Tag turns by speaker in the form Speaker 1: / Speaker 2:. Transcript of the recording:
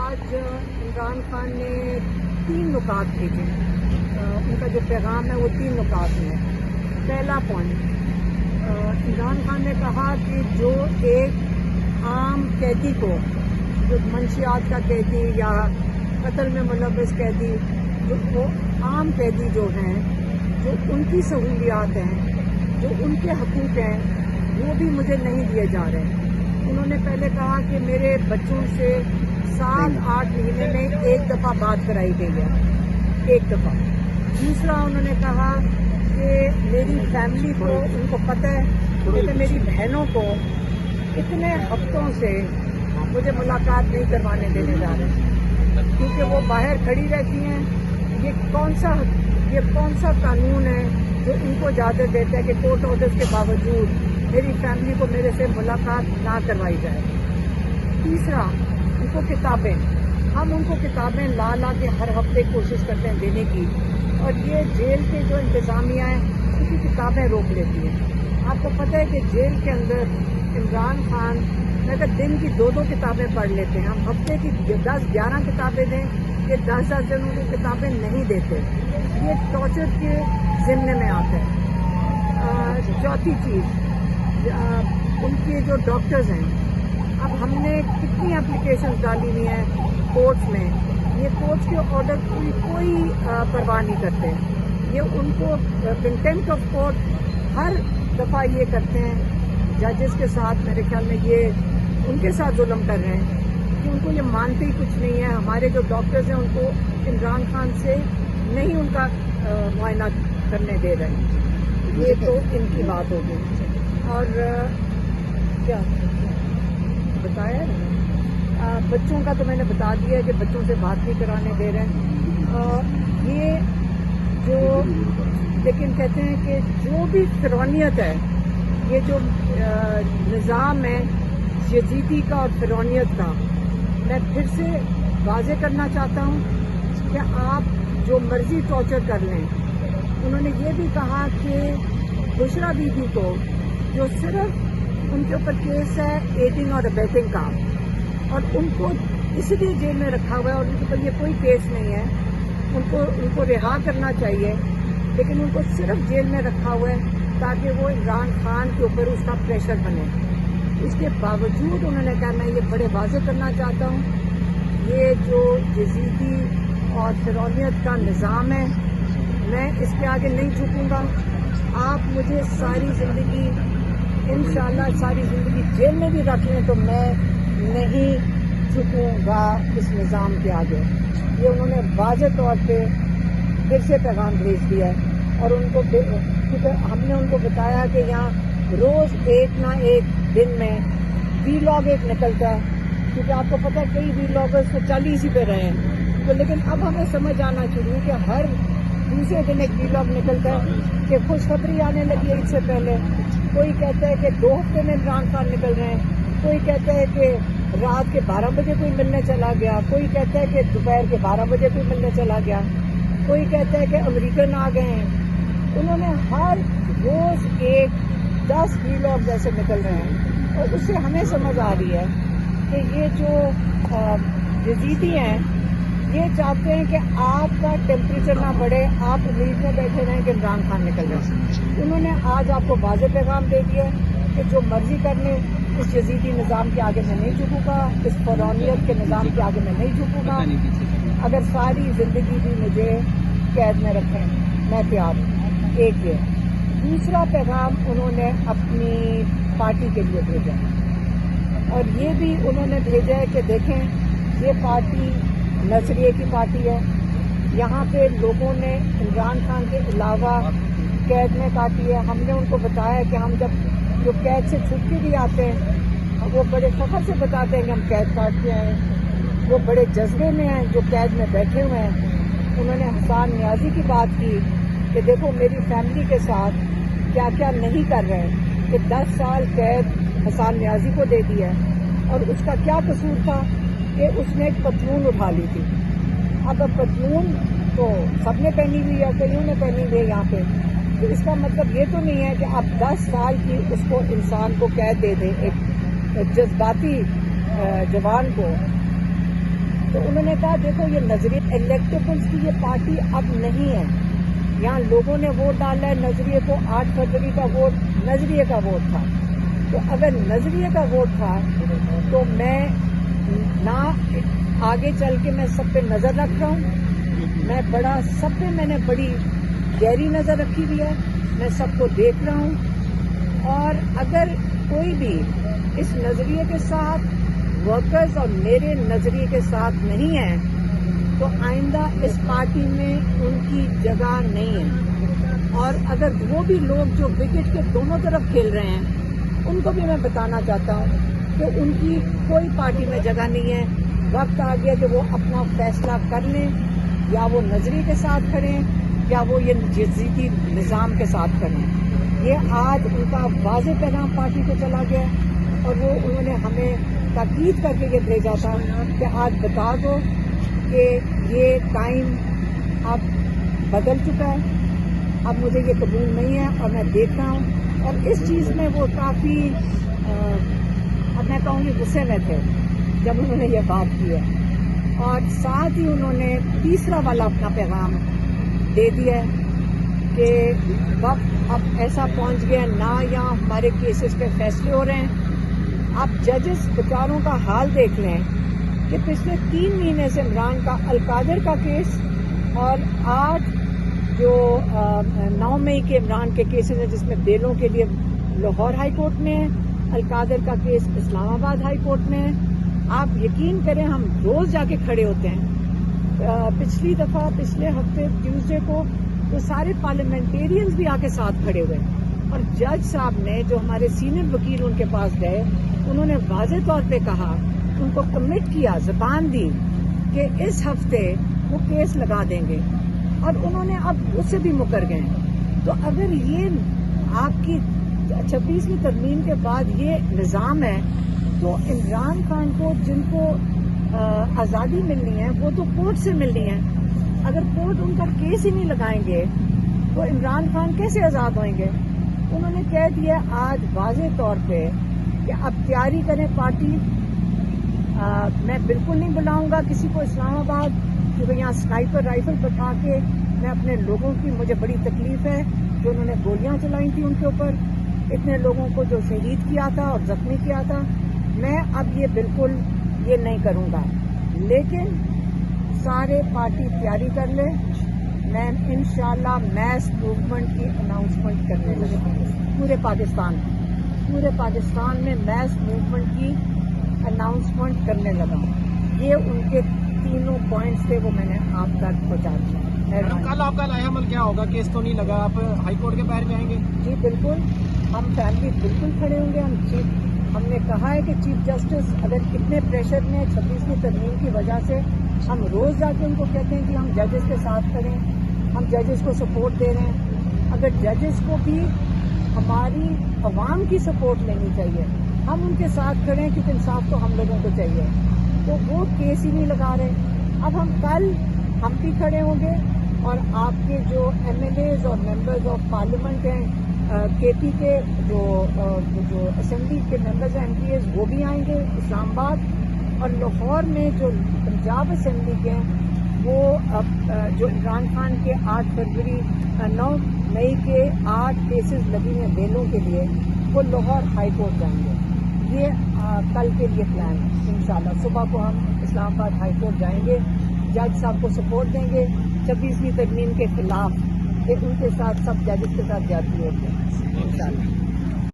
Speaker 1: آج عمران خان نے 3 نکات بھیجے. ان کا جو پیغام ہے وہ 3 نکات میں ہے. پہلا پوائنٹ، عمران خان نے کہا کہ جو ایک عام قیدی کو، جو منشیات کا قیدی یا قتل میں ملوث قیدی، جو وہ عام قیدی جو ہیں، جو ان کی سہولیات ہیں، جو ان کے حقوق ہیں، وہ بھی مجھے نہیں دیے جا رہے. انہوں نے پہلے کہا کہ میرے بچوں سے 7-8 مہینے میں ایک دفعہ بات کرائی گئی ہے، ایک دفعہ. دوسرا انہوں نے کہا کہ میری فیملی کو، ان کو پتہ ہے کہ میری بہنوں کو اتنے ہفتوں سے مجھے ملاقات نہیں کروانے دینے جا رہے کیونکہ وہ باہر کھڑی رہتی ہیں. یہ کون سا قانون ہے جو ان کو اجازت دیتا ہے کہ کورٹ آرڈرز کے باوجود میری فیملی کو میرے سے ملاقات نہ کروائی جائے. تیسرا، ان کو کتابیں، ہم ان کو کتابیں لا کے ہر ہفتے کوشش کرتے ہیں دینے کی، اور یہ جیل کے جو انتظامیہ ہیں ان کی کتابیں روک لیتی ہیں. آپ کو پتہ ہے کہ جیل کے اندر عمران خان اگر دن کی 2 کتابیں پڑھ لیتے ہیں، ہم ہفتے کی 10-11 کتابیں دیں، یہ 10 دنوں کی کتابیں نہیں دیتے. یہ ٹارچر کے ضمن میں آتا ہے. چوتھی چیز، ان کے جو ڈاکٹرز ہیں، اب ہم نے کتنی اپلیکیشن ڈالی ہوئی ہیں کورٹس میں، یہ کورٹس کے آرڈر کی کوئی پرواہ نہیں کرتے. یہ ان کو کنٹمپٹ آف کورٹ ہر دفعہ یہ کرتے ہیں ججز کے ساتھ. میرے خیال میں یہ ان کے ساتھ ظلم کر رہے ہیں کہ ان کو یہ مانتے ہی کچھ نہیں ہے. ہمارے جو ڈاکٹرز ہیں ان کو عمران خان سے نہیں ان کا معائنہ کرنے دے رہے ہیں. یہ تو ان کی بات ہوگی. اور کیا بتایا بچوں کا تو میں نے بتا دیا کہ بچوں سے بات نہیں کرانے دے رہے ہیں. یہ جو لیکن کہتے ہیں کہ جو بھی فرعونیت ہے، یہ جو نظام ہے یزیدی کا اور فرعونیت کا، میں پھر سے واضح کرنا چاہتا ہوں کہ آپ جو مرضی ٹارچر کر لیں. انہوں نے یہ بھی کہا کہ بشرا بی بی کو، جو صرف ان کے اوپر کیس ہے ایڈنگ اور ابیٹنگ کا، اور ان کو اس لیے جیل میں رکھا ہوا ہے اور ان کے اوپر یہ کوئی کیس نہیں ہے، ان کو رہا کرنا چاہیے، لیکن ان کو صرف جیل میں رکھا ہوا ہے تاکہ وہ عمران خان کے اوپر اس کا پریشر بنے. اس کے باوجود انہوں نے کہا، میں یہ بڑے واضح کرنا چاہتا ہوں، یہ جو یزیدی اور فرعونیت کا نظام ہے، میں اس کے آگے نہیں جھکوں گا. آپ مجھے ساری زندگی، انشاءاللہ ساری زندگی جیل میں بھی رکھ لیں تو میں نہیں جھکوں گا اس نظام کے آگے. یہ انہوں نے واضح طور پہ پھر سے پیغام بھیج دیا ہے. اور ان کو، کیونکہ ہم نے ان کو بتایا کہ یہاں روز ایک نہ ایک دن میں وی لاگ ایک نکلتا ہے، کیونکہ آپ کو پتہ ہے کئی وی لاگرز تو 40 ہی پہ رہے ہیں. تو لیکن اب ہمیں سمجھ آنا چاہیے کہ ہر دوسرے دن ایک وی لاگ نکلتا ہے کہ خوشخبری آنے لگی ہے. اس سے پہلے کوئی کہتا ہے کہ 2 ہفتے میں عمران خان نکل رہے ہیں، کوئی کہتا ہے کہ رات کے 12 بجے کوئی ملنے چلا گیا، کوئی کہتا ہے کہ دوپہر کے 12 بجے کوئی ملنے چلا گیا، کوئی کہتا ہے کہ امریکن آ گئے ہیں. انہوں نے ہر روز 10 وی لاگ ایسے نکل رہے ہیں، اور اس سے ہمیں سمجھ آ رہی ہے کہ یہ جو یزیدی ہیں یہ چاہتے ہیں کہ آپ کا ٹیمپریچر نہ بڑھے، آپ امید میں بیٹھے رہیں کہ عمران خان نکل رہے ہیں. انہوں نے آج آپ کو واضح پیغام دے دیا کہ جو مرضی کر لیں، اس یزیدی نظام کے آگے میں نہیں جھکوں گا، اس فرعونیت کے نظام کے آگے میں نہیں جھکوں گا. اگر ساری زندگی بھی مجھے قید میں رکھیں میں تیار ہوں. ایک یہ. دوسرا پیغام انہوں نے اپنی پارٹی کے لیے بھیجا، اور یہ بھی انہوں نے بھیجا ہے کہ دیکھیں یہ پارٹی نظریے کی پارٹی ہے. یہاں پہ لوگوں نے عمران خان کے علاوہ قید میں کاٹی ہے. ہم نے ان کو بتایا کہ ہم جب جو قید سے چھٹ کے بھی آتے ہیں وہ بڑے فخر سے بتاتے ہیں کہ ہم قید کاٹ کے آئے ہیں. وہ بڑے جذبے میں ہیں جو قید میں بیٹھے ہوئے ہیں. انہوں نے حسان نیازی کی بات کی کہ دیکھو میری فیملی کے ساتھ کیا کیا نہیں کر رہے ہیں، کہ 10 سال قید حسان نیازی کو دے دیا ہے، اور اس کا کیا قصور تھا کہ اس نے ایک پتلون اٹھا لی تھی. اب پتلون تو سب نے پہنی ہوئی ہے، کئیوں نے پہنی ہوئی ہے یہاں پہ. تو اس کا مطلب یہ تو نہیں ہے کہ آپ 10 سال کی اس کو انسان کو قید دے دیں، ایک جذباتی جوان کو. تو انہوں نے کہا دیکھو یہ نظریے الیکٹیبلز کی یہ پارٹی اب نہیں ہے، یہاں لوگوں نے ووٹ ڈالا ہے نظریے کو، 8 فروری کا ووٹ نظریے کا ووٹ تھا، تو اگر نظریے کا ووٹ تھا تو میں نہ آگے چل کے میں سب پہ نظر رکھ رہا ہوں، میں بڑا سب پہ میں نے بڑی گہری نظر رکھی ہوئی ہے، میں سب کو دیکھ رہا ہوں، اور اگر کوئی بھی اس نظریے کے ساتھ ورکرز اور میرے نظریے کے ساتھ نہیں ہے تو آئندہ اس پارٹی میں ان کی جگہ نہیں ہے، اور اگر وہ بھی لوگ جو وکٹ کے دونوں طرف کھیل رہے ہیں ان کو بھی میں بتانا چاہتا ہوں کہ ان کی کوئی پارٹی میں جگہ نہیں ہے، وقت آ گیا کہ وہ اپنا فیصلہ کر لیں، یا وہ نظریے کے ساتھ کھڑیں یا وہ یہ جزیتی نظام کے ساتھ کریں۔ یہ آج ان کا واضح پیغام پارٹی کو چلا گیا، اور وہ انہوں نے ہمیں تاکید کر کے یہ بھیجا تھا کہ آج بتا دو کہ یہ ٹائم اب بدل چکا ہے، اب مجھے یہ قبول نہیں ہے اور میں دیکھ رہا ہوں، اور اس چیز میں وہ کافی اب میں کہوں گی غصے میں تھے جب انہوں نے یہ بات کی ہے، اور ساتھ ہی انہوں نے تیسرا والا اپنا پیغام دے دیا ہے کہ وقت اب ایسا پہنچ گیا نہ یہاں ہمارے کیسز پہ فیصلے ہو رہے ہیں، آپ ججز بیچاروں کا حال دیکھ لیں کہ پچھلے 3 مہینے سے عمران کا القادر کا کیس، اور آج جو 9 مئی کے عمران کے کیسز ہیں جس میں بیلوں کے لیے لاہور ہائی کورٹ میں ہے، القادر کا کیس اسلام آباد ہائی کورٹ میں ہے، آپ یقین کریں ہم روز جا کے کھڑے ہوتے ہیں، پچھلی دفعہ پچھلے ہفتے ٹیوزڈے کو تو سارے پارلیمنٹیرینز بھی آ کے ساتھ کھڑے ہوئے، اور جج صاحب نے جو ہمارے سینئر وکیل ان کے پاس گئے انہوں نے واضح طور پہ کہا، ان کو کمٹ کیا، زبان دی کہ اس ہفتے وہ کیس لگا دیں گے، اور انہوں نے اب اس سے بھی مکر گئے۔ تو اگر یہ آپ کی 26ویں ترمیم کے بعد یہ نظام ہے تو عمران خان کو جن کو آزادی ملنی ہے وہ تو کورٹ سے ملنی ہے، اگر کورٹ ان کا کیس ہی نہیں لگائیں گے تو عمران خان کیسے آزاد ہوئیں گے؟ انہوں نے کہہ دیا آج واضح طور پہ کہ اب تیاری کریں پارٹی، میں بالکل نہیں بلاؤں گا کسی کو اسلام آباد، کیونکہ یہاں سنائپر رائفل بٹھا کے میں اپنے لوگوں کی مجھے بڑی تکلیف ہے جو انہوں نے گولیاں چلائی تھیں ان کے اوپر، اتنے لوگوں کو جو شہید کیا تھا اور زخمی کیا تھا، میں اب یہ بالکل یہ نہیں کروں گا، لیکن سارے پارٹی تیاری کر لیں، میں انشاءاللہ میس موومنٹ کی اناؤنسمنٹ کرنے لگا پورے پاکستان میں میس موومنٹ کی اناؤنسمنٹ کرنے لگا، یہ ان کے تینوں پوائنٹس تھے وہ میں نے آپ تک پہنچا دیا۔
Speaker 2: کل آپ کا لائحہ عمل کیا ہوگا؟ کیس تو نہیں لگا، آپ ہائی کورٹ کے باہر جائیں گے؟
Speaker 1: جی بالکل، ہم فیملی بالکل کھڑے ہوں گے، ہم نے کہا ہے کہ چیف جسٹس اگر اتنے پریشر میں 26ویں ترمیم کی وجہ سے ہم روز جا کے ان کو کہتے ہیں کہ ہم ججز کے ساتھ کھڑے ہیں، ہم ججز کو سپورٹ دے رہے ہیں، اگر ججز کو بھی ہماری عوام کی سپورٹ لینی چاہیے، ہم ان کے ساتھ کھڑے ہیں کیونکہ انصاف تو ہم لوگوں کو چاہیے، تو وہ کیس ہی نہیں لگا رہے۔ اب ہم کل ہم بھی کھڑے ہوں گے، اور آپ کے جو ایم ایل ایز اور ممبرز آف پارلیمنٹ ہیں کے پی کے جو اسمبلی کے ممبرز ہیں ایم پی ایز وہ بھی آئیں گے اسلام آباد، اور لاہور میں جو پنجاب اسمبلی کے ہیں وہ جو عمران خان کے 9 مئی کے 8 کیسز لگی ہیں بیلوں کے لیے وہ لاہور ہائی کورٹ جائیں گے، یہ کل کے لیے پلان ہے۔ انشاءاللہ صبح کو ہم اسلام آباد ہائی کورٹ جائیں گے، جج صاحب کو سپورٹ دیں گے 26ویں ترمیم کے خلاف، کہ ان کے ساتھ سب ججز کے ساتھ جاتی ہوتی ہے انشاءاللہ۔